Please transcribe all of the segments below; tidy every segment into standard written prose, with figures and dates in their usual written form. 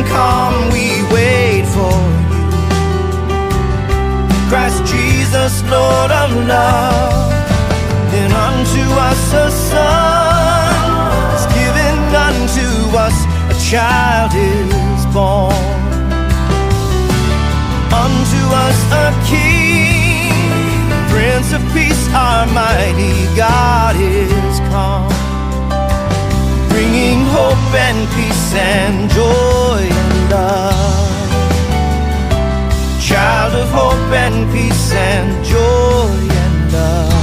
come, we wait for you. Christ Jesus, Lord of love. And unto us a Son is given, unto us a child is born. Unto us a King, Prince of Peace, our mighty God is come, bringing hope and peace and joy and love. Child of hope and peace and joy and love.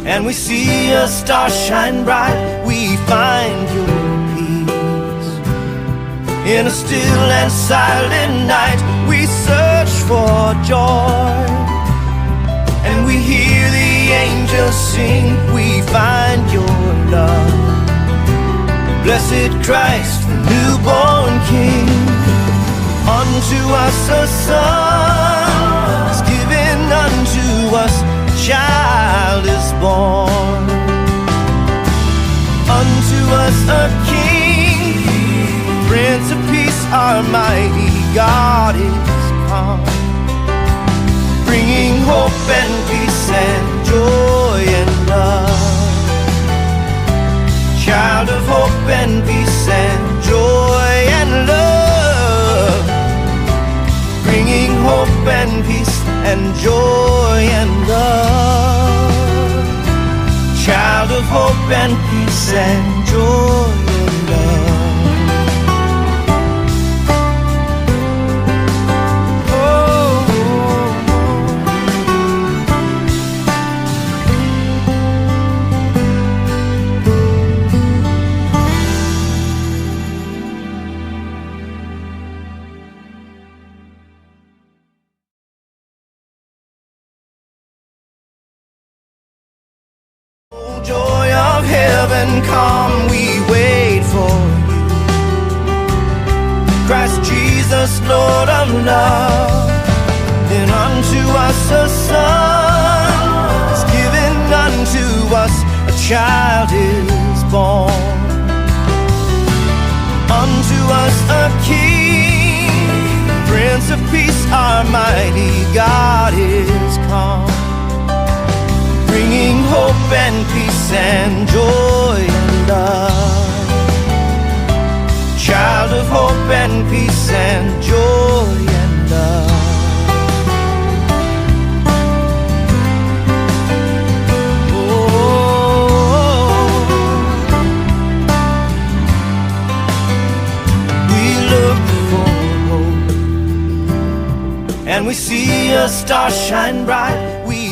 And we see a star shine bright, we find your peace. In a still and silent night, we search for joy. And we hear the angels sing, we find your love. Blessed Christ, the newborn King. Unto us a Son is given, unto us child is born. Unto us a King, Prince of Peace, our mighty God is come, bringing hope and peace and joy and love. Child of hope and peace and joy and love, bringing hope and peace and joy and love. Child of hope and peace and joy and love. Joy of heaven, come, we wait for you. Christ Jesus, Lord of love. And unto us a Son is given, unto us a child is born. Unto us a King, Prince of Peace, our mighty God is come, bringing hope and peace and joy and love. Child of hope and peace and joy and love. Oh, we look for hope, and we see a star shine bright. We